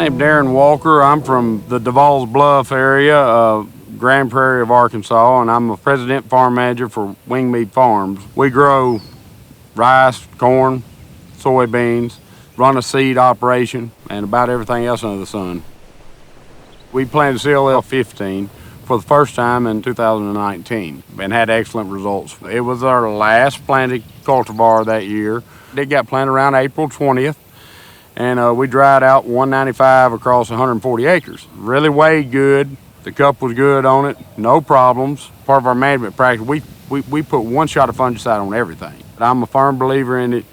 name's Darren Walker. I'm from the Devils Bluff area of Grand Prairie of Arkansas, and I'm a president farm manager for Wingmead Farms. We grow rice, corn, soybeans, run a seed operation, and about everything else under the sun. We planted CLL15 for the first time in 2019 and had excellent results. It was our last planted cultivar that year. It got planted around April 20th. And we dried out 195 across 140 acres. Really weighed good. The cup was good on it, no problems. Part of our management practice, we put one shot of fungicide on everything. I'm a firm believer in it.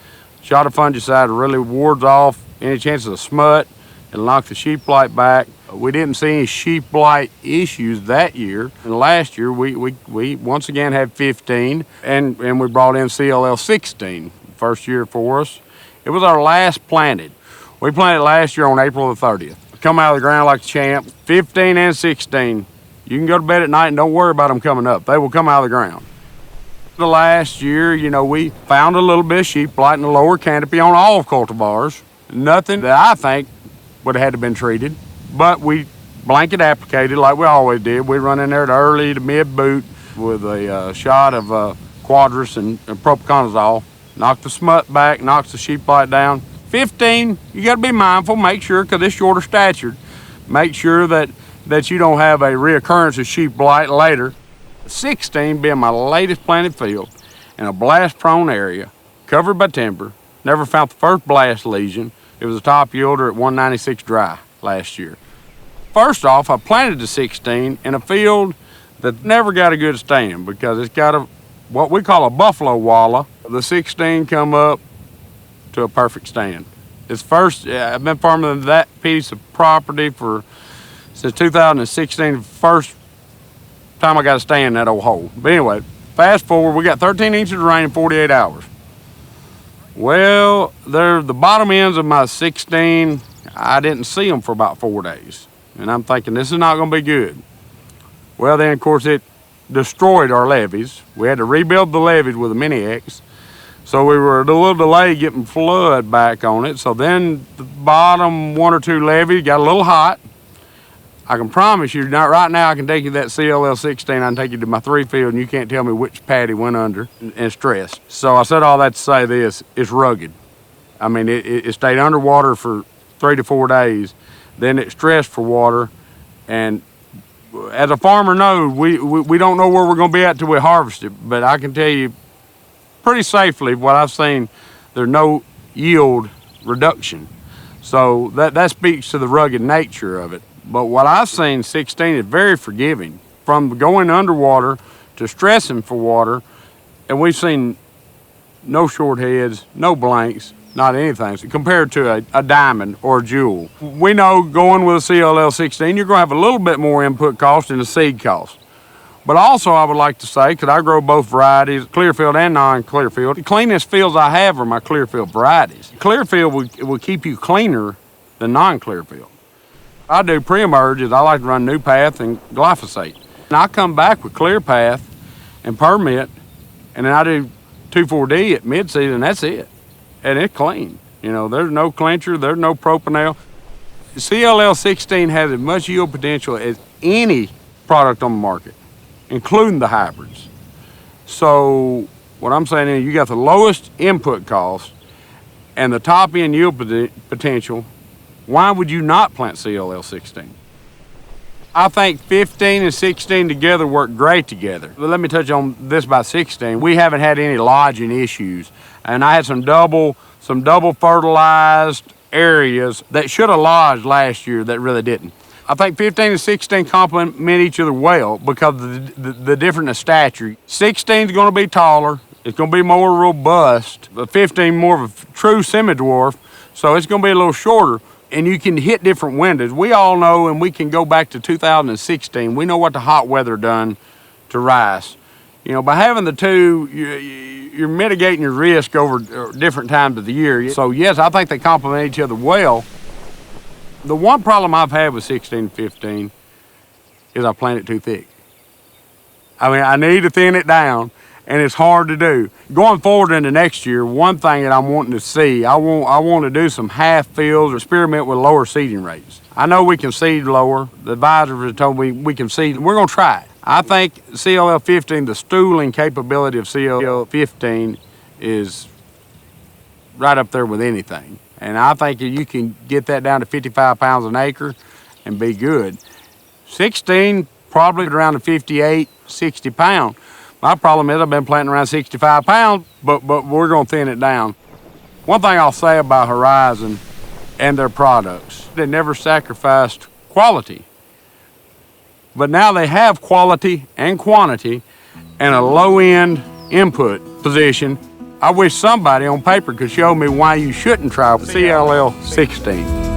Shot of fungicide really wards off any chances of smut. It'll knock the sheep blight back. We didn't see any sheep blight issues that year. And last year, we once again had 15, and we brought in CLL16, first year for us. It was our last planted. We planted last year on April the 30th. Come out of the ground like a champ, 15 and 16. You can go to bed at night and don't worry about them coming up. They will come out of the ground. The last year, we found a little bit of sheep blight in the lower canopy on all cultivars. Nothing that I think would have had to been treated, but we blanket applicated like we always did. We run in there to early to mid boot with a shot of Quadris and propiconazole. Knock the smut back, knocks the sheep blight down. 15, you got to be mindful, make sure, because it's shorter statured, make sure that you don't have a reoccurrence of sheep blight later. 16 being my latest planted field in a blast-prone area, covered by timber, never found the first blast lesion. It was a top yielder at 196 dry last year. First off, I planted the 16 in a field that never got a good stand because it's got what we call a buffalo walla. The 16 come up to a perfect stand. I've been farming that piece of property since 2016, the first time I got a stand in that old hole. But anyway, fast forward, we got 13 inches of rain in 48 hours. Well, the bottom ends of my 16, I didn't see them for about 4 days. And I'm thinking, this is not gonna be good. Well, then of course it destroyed our levees. We had to rebuild the levees with a Mini-X. So we were a little delayed getting flood back on it. So then the bottom 1 or 2 levees got a little hot. I can promise you, not right now, I can take you that CLL16, I can take you to my 3 field, and you can't tell me which paddy went under and stressed. So I said all that to say this, it's rugged. I mean, it stayed underwater for 3 to 4 days. Then it stressed for water. And as a farmer knows, we don't know where we're gonna be at till we harvest it. But I can tell you, pretty safely, what I've seen, there's no yield reduction. So that speaks to the rugged nature of it. But what I've seen, 16 is very forgiving. From going underwater to stressing for water, and we've seen no short heads, no blanks, not anything, compared to a diamond or a jewel. We know going with a CLL16, you're gonna have a little bit more input cost than the seed cost. But also I would like to say, because I grow both varieties, Clearfield and non-Clearfield, the cleanest fields I have are my Clearfield varieties. Clearfield will keep you cleaner than non-Clearfield. I do pre-emerges, I like to run New Path and glyphosate. And I come back with Clear Path and Permit, and then I do 2,4-D at mid-season, that's it. And it's clean. There's no clincher, there's no propanol. CLL16 has as much yield potential as any product on the market, including the hybrids. So what I'm saying is you got the lowest input cost and the top end yield potential. Why would you not plant CLL16? I think 15 and 16 together work great together. But let me touch on this about 16. We haven't had any lodging issues. And I had some double fertilized areas that should have lodged last year that really didn't. I think 15 and 16 complement each other well because of the different in stature. 16 is going to be taller, it's going to be more robust, but 15 more of a true semi-dwarf, so it's going to be a little shorter, and you can hit different windows. We all know, and we can go back to 2016, we know what the hot weather done to rice. By having the two, you're mitigating your risk over different times of the year. So yes, I think they complement each other well. The one problem I've had with 16 and 15 is I plant it too thick. I mean, I need to thin it down, and it's hard to do. Going forward into next year, one thing that I'm wanting to see, I want to do some half fields or experiment with lower seeding rates. I know we can seed lower. The advisors have told me we can seed. We're going to try it. I think CLL15, the stooling capability of CLL15 is right up there with anything. And I think you can get that down to 55 pounds an acre and be good. 16, probably around the 58, 60 pound. My problem is I've been planting around 65 pounds, but we're going to thin it down. One thing I'll say about Horizon and their products, they never sacrificed quality. But now they have quality and quantity and a low-end input position. I wish somebody on paper could show me why you shouldn't try CLL16.